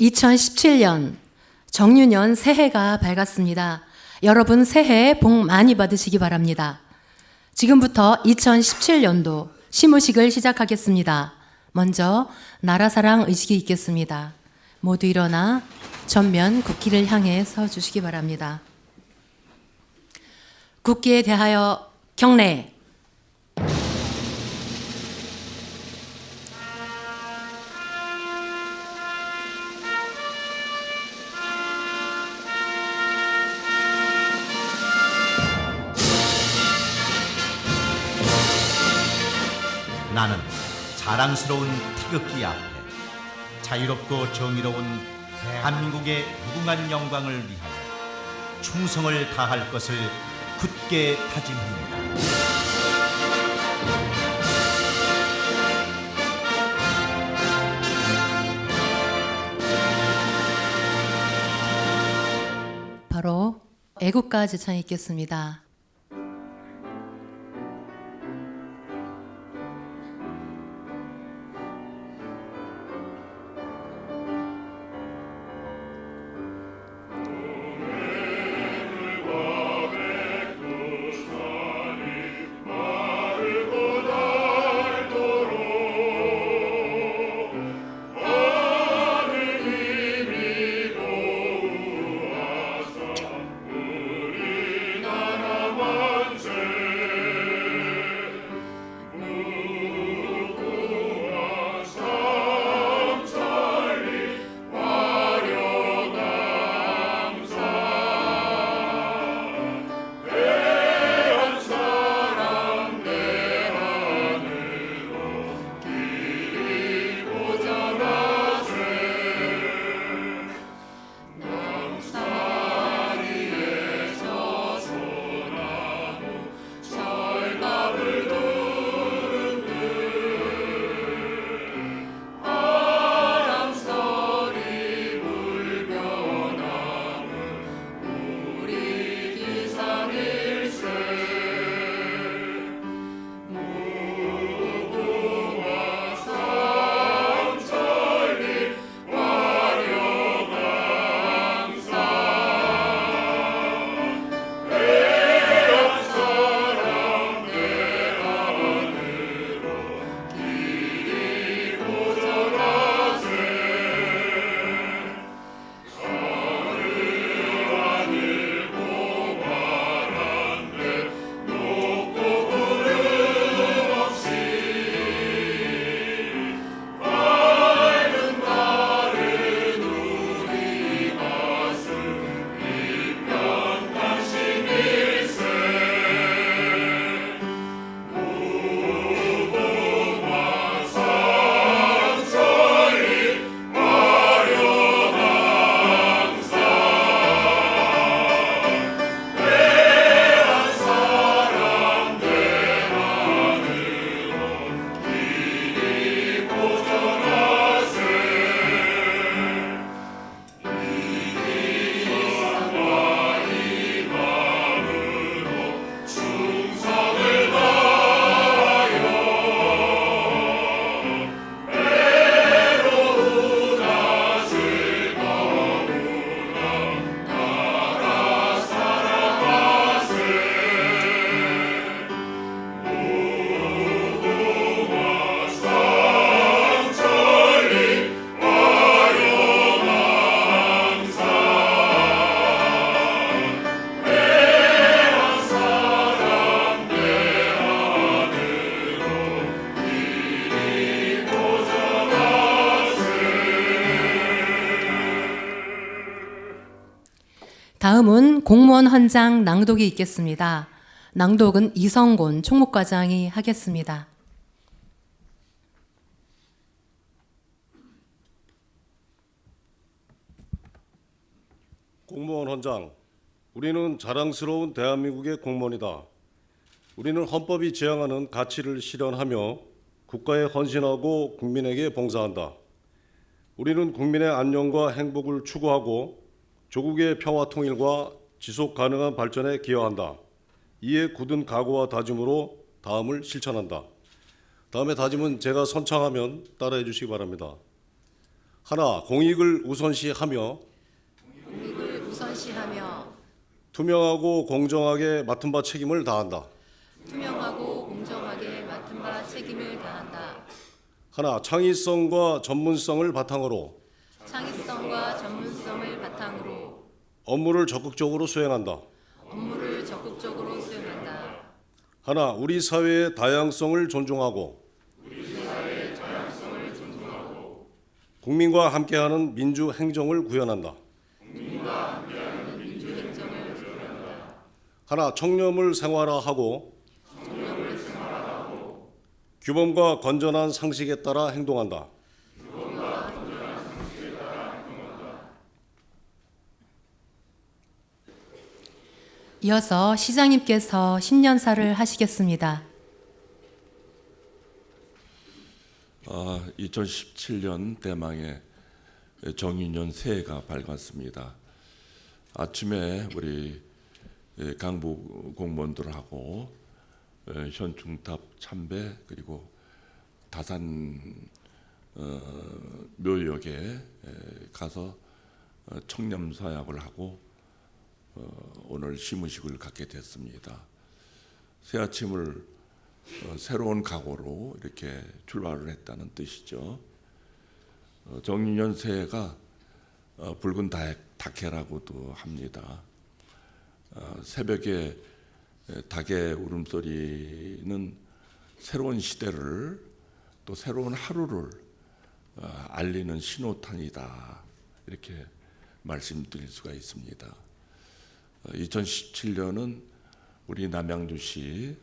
2017년 정유년 새해가 밝았습니다. 여러분 새해 복 많이 받으시기 바랍니다. 지금부터 2017년도 시무식을 시작하겠습니다. 먼저 나라사랑 의식이 있겠습니다. 모두 일어나 전면 국기를 향해 서주시기 바랍니다. 국기에 대하여 경례. 나는 자랑스러운 태극기 앞에 자유롭고 정의로운 대한민국의 무궁한 영광을 위하여 충성을 다할 것을 굳게 다짐합니다. 바로 애국가 제창이 있겠습니다. 다음은 공무원 헌장 낭독이 있겠습니다. 낭독은 이성곤 총무과장이 하겠습니다. 공무원 헌장, 우리는 자랑스러운 대한민국의 공무원이다. 우리는 헌법이 지향하는 가치를 실현하며 국가에 헌신하고 국민에게 봉사한다. 우리는 국민의 안녕과 행복을 추구하고 조국의 평화 통일과 지속 가능한 발전에 기여한다. 이에 굳은 각오와 다짐으로 다음을 실천한다. 다음의 다짐은 제가 선창하면 따라해 주시기 바랍니다. 하나, 공익을 우선시하며 공익을 우선시하며 투명하고 공정하게 맡은 바 책임을 다한다. 투명하고 공정하게 맡은 바 책임을 다한다. 하나, 창의성과 전문성을 바탕으로 창의성과 전문성을 바탕으로 업무를 적극적으로 수행한다. 업무를 적극적으로 수행한다. 하나, 우리 사회의 다양성을 존중하고 국민과 함께하는 민주 행정을 구현한다. 하나, 청렴을 생활화하고 규범과 건전한 상식에 따라 행동한다. 이어서 시장님께서 신년사를 하시겠습니다. 2017년 대망의 정유년 새해가 밝았습니다. 아침에 우리 강부 공무원들하고 현중탑 참배 그리고 다산 묘역에 가서 청렴사약을 하고 오늘 시무식을 갖게 됐습니다. 새 아침을 새로운 각오로 이렇게 출발을 했다는 뜻이죠. 정유년 새해가 붉은 닭해라고도 합니다. 새벽에 닭의 울음소리는 새로운 시대를 또 새로운 하루를 알리는 신호탄이다 이렇게 말씀드릴 수가 있습니다. 2017년은 우리 남양주시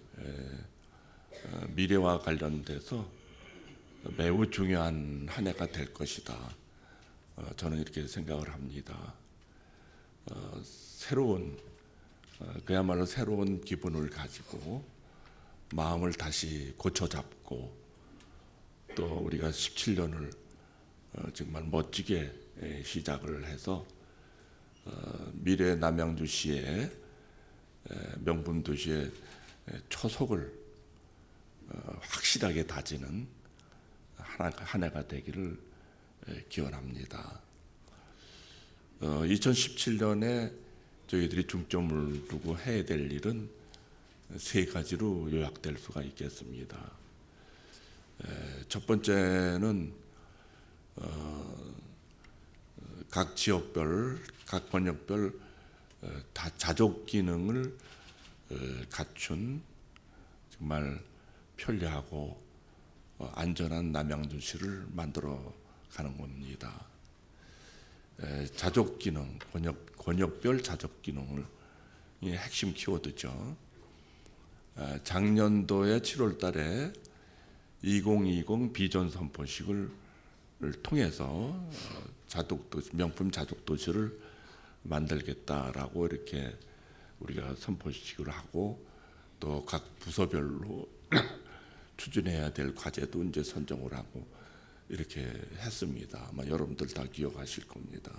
미래와 관련돼서 매우 중요한 한 해가 될 것이다. 저는 이렇게 생각을 합니다. 그야말로 새로운 기분을 가지고 마음을 다시 고쳐잡고 또 우리가 17년을 정말 멋지게 시작을 해서 미래 남양주시의 명품 도시의 초석을 확실하게 다지는 한 해가 되기를 기원합니다. 2017년에 저희들이 중점을 두고 해야 될 일은 세 가지로 요약될 수가 있겠습니다. 첫 번째는 각 지역별, 각 권역별 다 자족 기능을 갖춘 정말 편리하고 안전한 남양주시를 만들어 가는 겁니다. 자족 기능, 권역별 자족 기능을 핵심 키워드죠. 작년도에 7월달에 2020 비전 선포식을 통해서 명품 자족 도시를 만들겠다라고 이렇게 우리가 선포식을 하고 또 각 부서별로 추진해야 될 과제도 이제 선정을 하고 이렇게 했습니다. 아마 여러분들 다 기억하실 겁니다.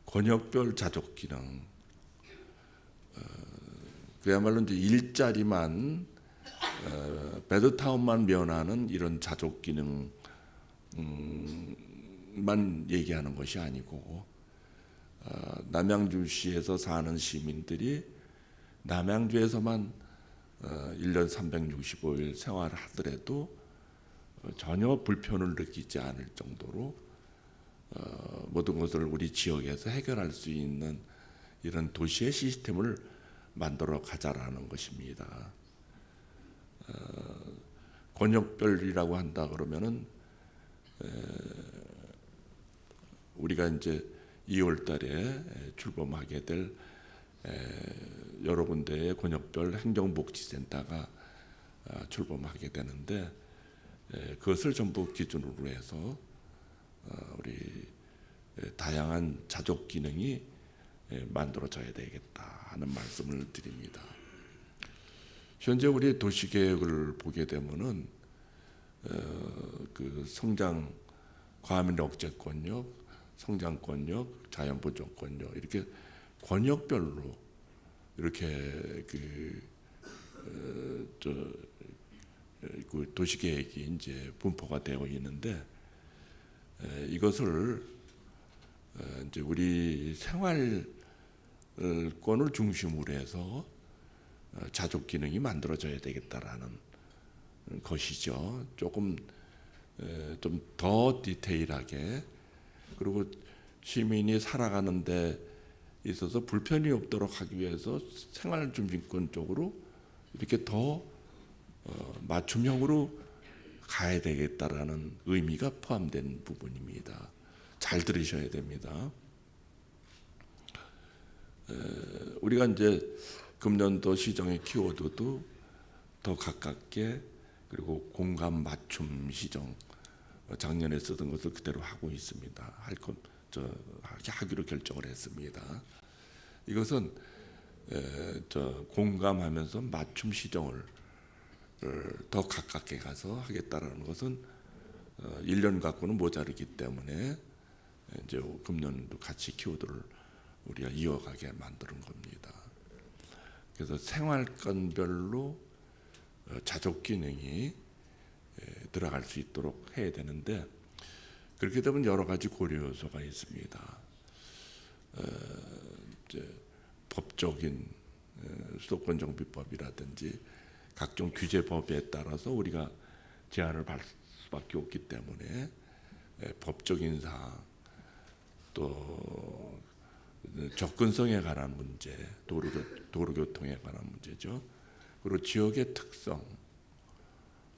권역별 자족 기능, 그야말로 이제 일자리만 베드타운만 면하는 이런 자족 기능만 얘기하는 것이 아니고 남양주시에서 사는 시민들이 남양주에서만 1년 365일 생활하더라도 전혀 불편을 느끼지 않을 정도로 모든 것을 우리 지역에서 해결할 수 있는 이런 도시의 시스템을 만들어 가자라는 것입니다. 권역별이라고 한다 그러면은 우리가 이제 2월 달에 출범하게 될 여러 군데의 권역별 행정복지센터가 출범하게 되는데 그것을 전부 기준으로 해서 우리 다양한 자족 기능이 만들어져야 되겠다 하는 말씀을 드립니다. 현재 우리 도시계획을 보게 되면은 그 성장 과민 억제권역, 성장권역, 자연보존권역 이렇게 권역별로 이렇게 그 도시계획이 이제 분포가 되어 있는데 이것을 이제 우리 생활권을 중심으로 해서 자족 기능이 만들어져야 되겠다라는 것이죠. 조금 좀 더 디테일하게, 그리고 시민이 살아가는데 있어서 불편이 없도록 하기 위해서 생활중심권 쪽으로 이렇게 더 맞춤형으로 가야 되겠다라는 의미가 포함된 부분입니다. 잘 들으셔야 됩니다. 우리가 이제 금년도 시정의 키워드도 더 가깝게, 그리고 공감 맞춤 시정, 작년에 쓰던 것을 그대로 하고 있습니다. 하기로 결정을 했습니다. 이것은 공감하면서 맞춤 시정을 더 가깝게 가서 하겠다라는 것은 1년 갖고는 모자르기 때문에 이제 금년도 같이 키워드를 우리가 이어가게 만드는 겁니다. 그래서 생활권별로 자족 기능이 들어갈 수 있도록 해야 되는데, 그렇게 되면 여러 가지 고려 요소가 있습니다. 이제 법적인 수도권 정비법이라든지 각종 규제법에 따라서 우리가 제한을 받을 수밖에 없기 때문에 법적인 사항, 또 접근성에 관한 문제, 도로교통에 관한 문제죠. 그리고 지역의 특성,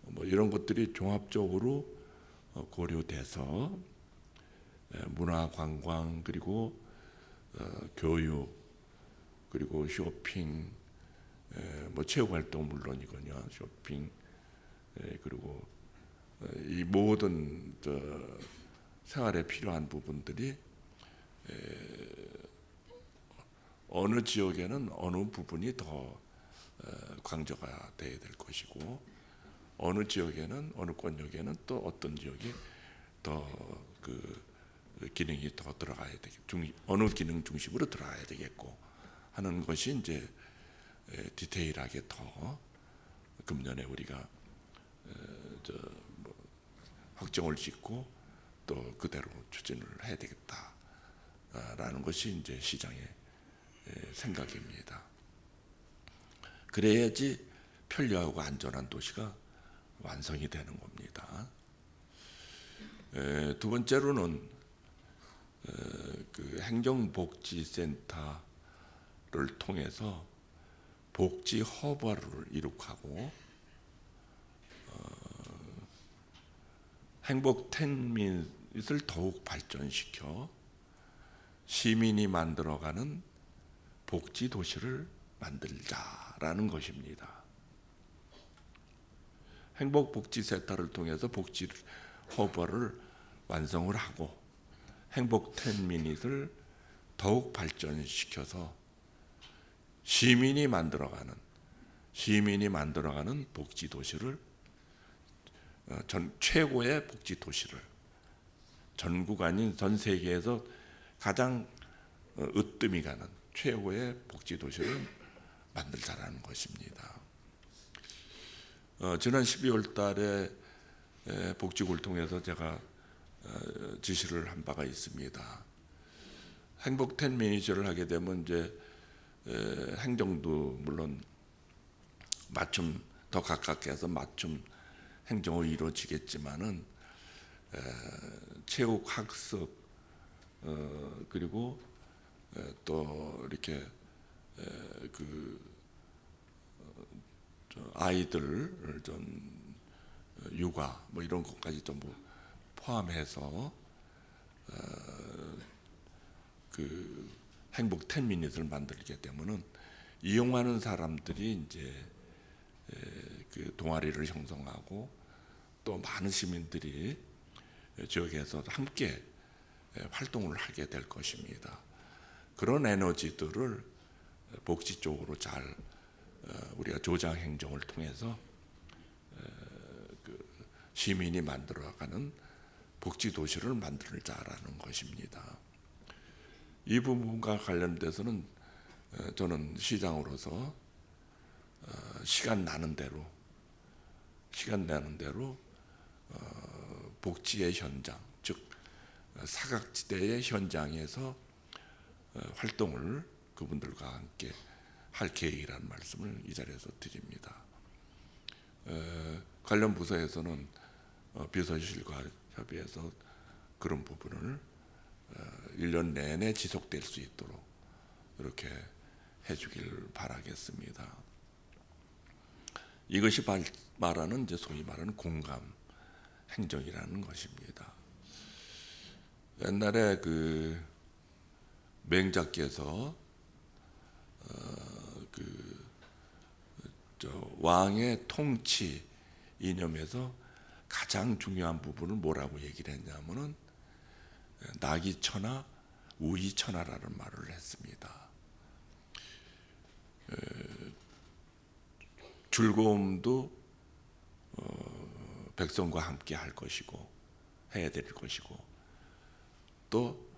뭐 이런 것들이 종합적으로 고려돼서 문화, 관광, 그리고 교육, 그리고 쇼핑, 뭐 체육 활동 물론이거든요. 쇼핑, 그리고 이 모든 생활에 필요한 부분들이 어느 지역에는 어느 부분이 더 강조가 돼야 될 것이고, 어느 지역에는, 어느 권역에는 또 어떤 지역이 더 그 기능이 더 들어가야 되겠고, 어느 기능 중심으로 들어가야 되겠고 하는 것이 이제 디테일하게 더 금년에 우리가 확정을 짓고 또 그대로 추진을 해야 되겠다라는 것이 이제 시장의 생각입니다. 그래야지 편리하고 안전한 도시가 완성이 되는 겁니다. 두 번째로는 그 행정복지센터를 통해서 복지 허브를 이룩하고 행복텐밋을 더욱 발전시켜 시민이 만들어가는 복지 도시를 만들자라는 것입니다. 행복복지센터를 통해서 복지 허브를 완성을 하고 행복텐밋을 더욱 발전시켜서 시민이 만들어가는 복지 도시를, 최고의 복지 도시를, 전국 아닌 전 세계에서 가장 으뜸이 가는 최고의 복지 도시를 만들자라는 것입니다. 지난 12월 달에 복지국을 통해서 제가 지시를 한 바가 있습니다. 행복텐밋을 하게 되면 이제 행정도 물론 맞춤, 더 가깝게 해서 맞춤 행정이 이루어지겠지만은 체육, 학습, 그리고 또 이렇게 아이들 좀 육아 뭐 이런 것까지 전부 포함해서 그 행복텐밋을 만들게 되면은 이용하는 사람들이 이제 그 동아리를 형성하고 또 많은 시민들이 지역에서 함께 활동을 하게 될 것입니다. 그런 에너지들을 복지 쪽으로 잘 우리가 조장 행정을 통해서 시민이 만들어가는 복지 도시를 만들자라는 것입니다. 이 부분과 관련돼서는 저는 시장으로서 시간 나는 대로 시간 내는 대로 복지의 현장, 즉 사각지대의 현장에서 활동을 그분들과 함께 할 계획이라는 말씀을 이 자리에서 드립니다. 관련 부서에서는 비서실과 협의해서 그런 부분을 1년 내내 지속될 수 있도록 이렇게 해주길 바라겠습니다. 이것이 말하는 이제 소위 말하는 공감 행정이라는 것입니다. 옛날에 그 맹자께서 왕의 통치 이념에서 가장 중요한 부분을 뭐라고 얘기를 했냐면은 낙이천하 우이천하라는 말을 했습니다. 즐거움도 백성과 함께 할 것이고 해야 될 것이고, 또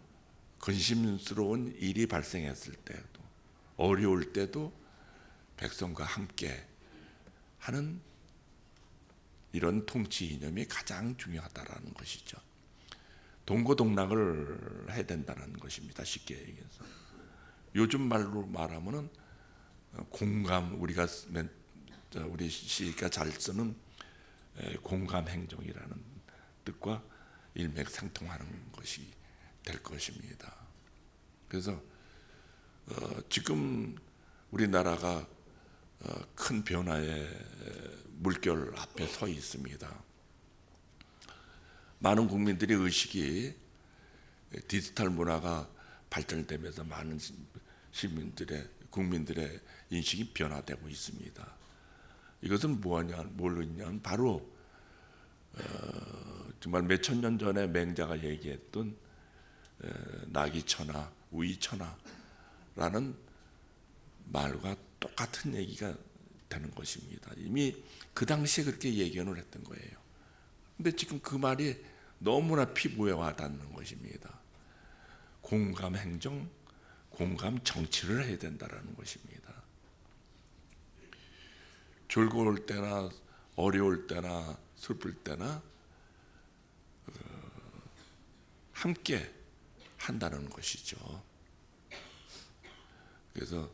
근심스러운 일이 발생했을 때도 어려울 때도 백성과 함께 하는 이런 통치 이념이 가장 중요하다라는 것이죠. 동고동락을 해야 된다는 것입니다. 쉽게 얘기해서 요즘 말로 말하면은 공감, 우리 시가 잘 쓰는 공감 행정이라는 뜻과 일맥상통하는 것이 될 것입니다. 그래서 지금 우리나라가 큰 변화의 물결 앞에 서 있습니다. 많은 국민들의 의식이 디지털 문화가 발전되면서 많은 국민들의 인식이 변화되고 있습니다. 이것은 뭘로 있냐면 바로 정말 몇천 년 전에 맹자가 얘기했던 낙이천하 우이천하라는 말과 똑같은 얘기가 되는 것입니다. 이미 그 당시에 그렇게 예견을 했던 거예요. 근데 지금 그 말이 너무나 피부에 와닿는 것입니다. 공감 행정, 공감 정치를 해야 된다라는 것입니다. 즐거울 때나 어려울 때나 슬플 때나 함께 한다는 것이죠. 그래서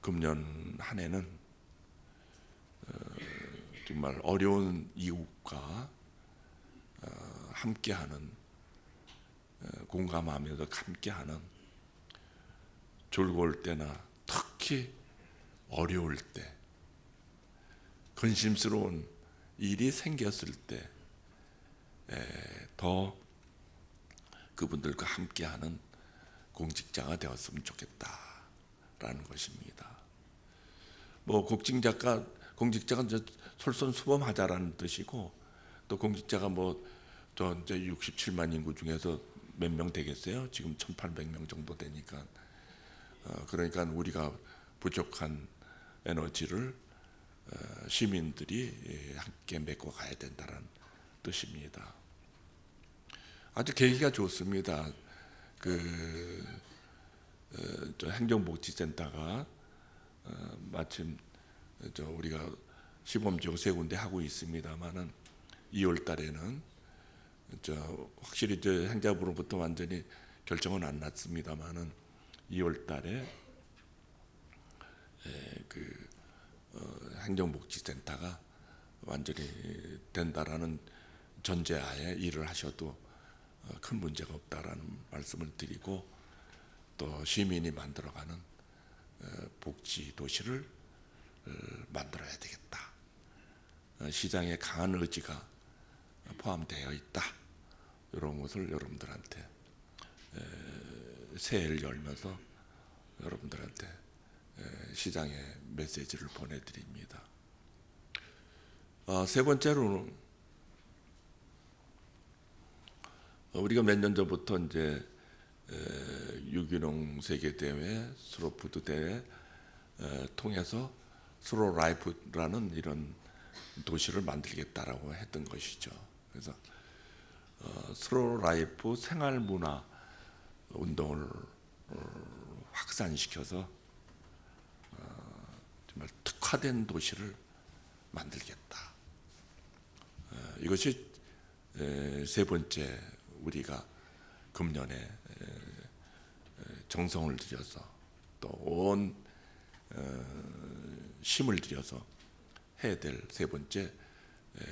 금년 한 해는 정말 어려운 이웃과 함께하는, 공감하면서 함께하는, 즐거울 때나 특히 어려울 때, 근심스러운 일이 생겼을 때 더 그분들과 함께하는 공직자가 되었으면 좋겠다라는 것입니다. 뭐 공직자가 솔선수범하자라는 뜻이고, 또 공직자가 저 이제 67만 인구 중에서 몇 명 되겠어요? 지금 1,800명 정도 되니까, 그러니까 우리가 부족한 에너지를 시민들이 함께 메꿔 가야 된다는 뜻입니다. 아주 계기가 좋습니다. 저 행정복지센터가 마침 우리가 시범적으로 세 군데 하고 있습니다만은 2월 달에는 확실히 행자부로부터 완전히 결정은 안 났습니다만은 2월 달에 행정복지센터가 완전히 된다라는 전제하에 일을 하셔도 큰 문제가 없다라는 말씀을 드리고, 또 시민이 만들어가는 복지 도시를 만들어야 되겠다. 시장에 강한 의지가 포함되어 있다. 이런 것을 여러분들한테 새해를 열면서 여러분들한테 시장의 메시지를 보내드립니다. 세 번째로는 우리가 몇 년 전부터 이제 유기농 세계 대회, 스로푸드 대회 통해서 스로 라이프라는 이런 도시를 만들겠다라고 했던 것이죠. 그래서 스로 라이프 생활 문화 운동을 확산시켜서 정말 특화된 도시를 만들겠다. 이것이 세 번째 우리가 금년에 정성을 들여서 또 온 힘을 들여서 해야 될 세 번째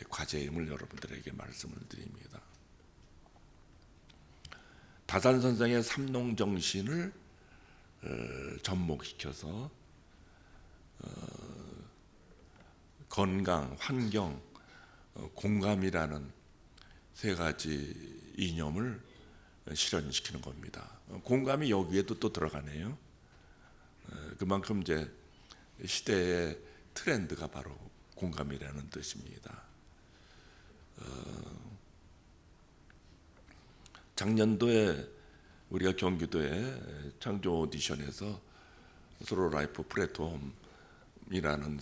과제임을 여러분들에게 말씀을 드립니다. 다산 선생의 삼농 정신을 접목시켜서 건강, 환경, 공감이라는 세 가지 이념을 실현시키는 겁니다. 공감이 여기에도 또 들어가네요. 그만큼 이제 시대의 트렌드가 바로 공감이라는 뜻입니다. 작년도에 우리가 경기도의 창조 오디션에서 스로 라이프 플랫폼이라는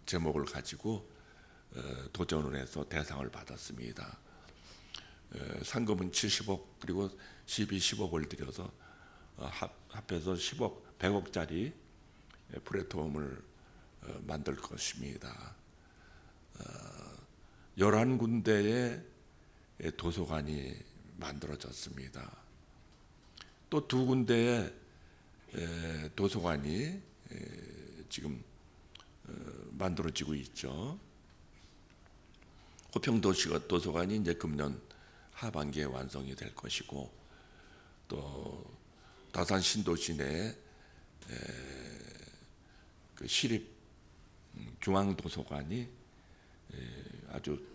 제목을 가지고 도전을 해서 대상을 받았습니다. 상금은 70억 그리고 10억을 들여서 합해서 100억짜리 플랫폼을 만들 것입니다. 11군데의 도서관이 만들어졌습니다. 또 2군데의 도서관이 지금 만들어지고 있죠. 호평도시 도서관이 이제 금년 하반기에 완성이 될 것이고, 또 다산 신도시 내에 그 시립 중앙도서관이 아주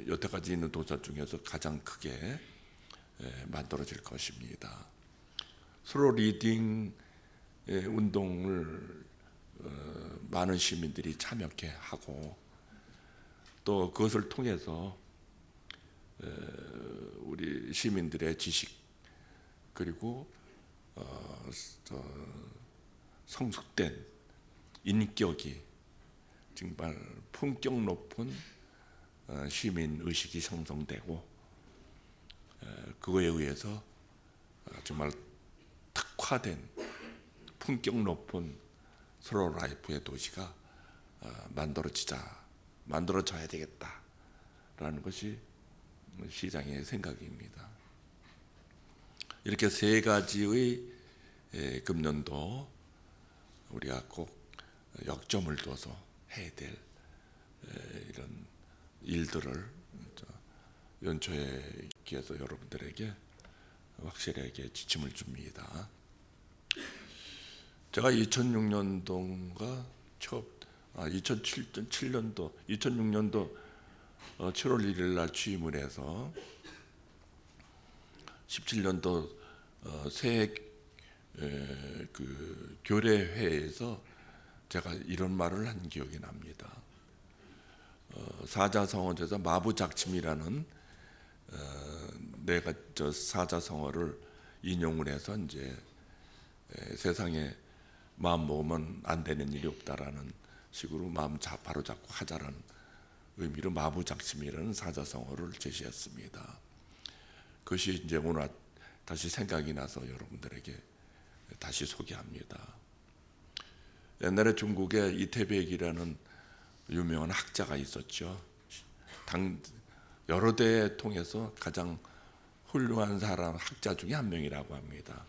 여태까지 있는 도서 중에서 가장 크게 만들어질 것입니다. 스로 리딩 운동을 많은 시민들이 참여케 하고, 또 그것을 통해서 우리 시민들의 지식 그리고 성숙된 인격이 정말 품격 높은 시민 의식이 형성되고, 그거에 의해서 정말 특화된 품격 높은 스로 라이프의 도시가 만들어져야 되겠다라는 것이 시장의 생각입니다. 이렇게 세 가지의 금년도 우리가 꼭 역점을 둬서 해야 될 이런 일들을 연초에 기해서 여러분들에게 확실하게 지침을 줍니다. 제가 2006년도인가 2006년도 7월 1일 날 취임을 해서 17년도 새해 그 교례회에서 제가 이런 말을 한 기억이 납니다. 사자성어에서 마부작침이라는 내가 저 사자성어를 인용을 해서 이제 세상에 마음 먹으면 안 되는 일이 없다라는 식으로 마음 바로 잡고 하자라는 의미로 마부작침이라는 사자성어를 제시했습니다. 그것이 이제 오늘 다시 생각이 나서 여러분들에게 다시 소개합니다. 옛날에 중국에 이태백이라는 유명한 학자가 있었죠. 여러 대에 통해서 가장 훌륭한 사람 학자 중에 한 명이라고 합니다.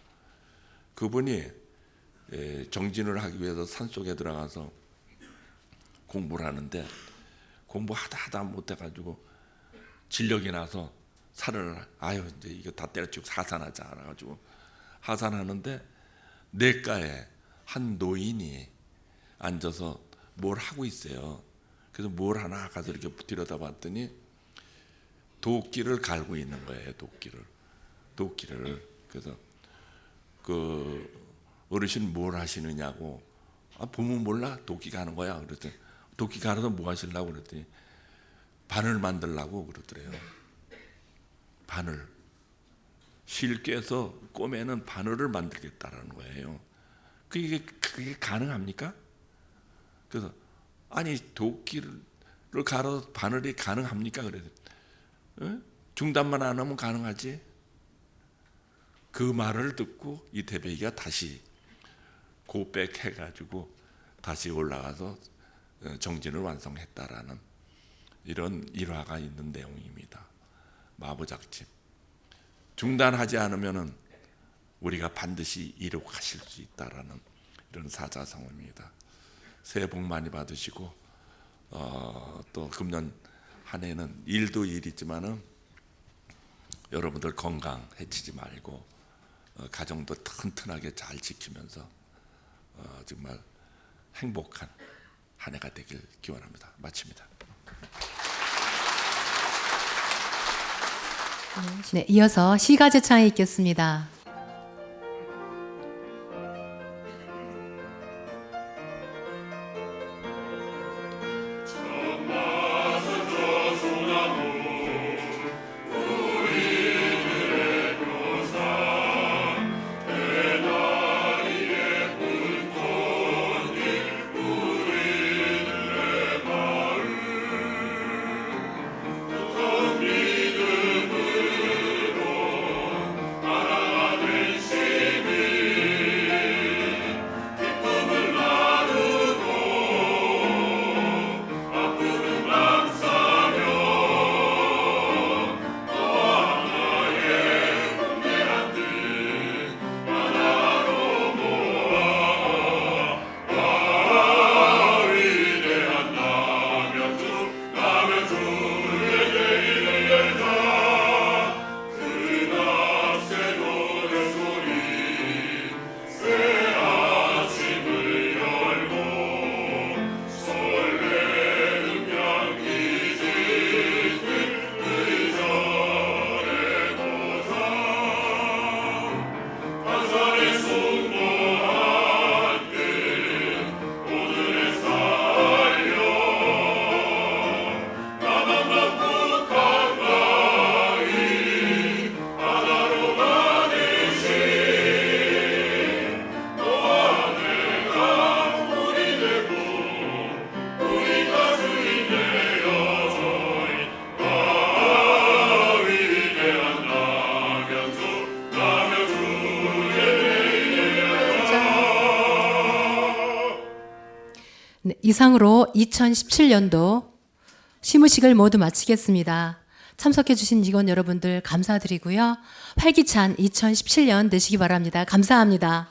그분이 정진을 하기 위해서 산속에 들어가서 공부를 하는데 공부하다 못해가지고 진력이 나서 이제 이거 다 때려치고 하산하자 그래가지고 하산하는데 냇가에 한 노인이 앉아서 뭘 하고 있어요. 그래서 뭘 하나 가서 이렇게 들여다봤더니 도끼를 갈고 있는 거예요. 도끼를. 그래서 그 어르신 뭘 하시느냐고, 보면 몰라? 도끼 가는 거야. 그랬더니 도끼 갈아서 뭐 하시려고 그랬더니 바늘 만들려고 그러더래요. 바늘. 실 꿰서 꼬매는 바늘을 만들겠다라는 거예요. 그게 가능합니까? 그래서 아니 도끼를 갈아서 바늘이 가능합니까? 그래서 중단만 안 하면 가능하지. 그 말을 듣고 이태백이가 다시 고백해가지고 다시 올라가서 정진을 완성했다라는 이런 일화가 있는 내용입니다. 마부작집. 중단하지 않으면은 우리가 반드시 이룩하실 수 있다라는 이런 사자성어입니다. 새해 복 많이 받으시고 또 금년 한 해는 일도 일이지만은 여러분들 건강 해치지 말고 가정도 튼튼하게 잘 지키면서 정말 행복한 한 해가 되길 기원합니다. 마칩니다. 네, 이어서 시가 제창이 있겠습니다. 네, 이상으로 2017년도 시무식을 모두 마치겠습니다. 참석해 주신 직원 여러분들 감사드리고요. 활기찬 2017년 되시기 바랍니다. 감사합니다.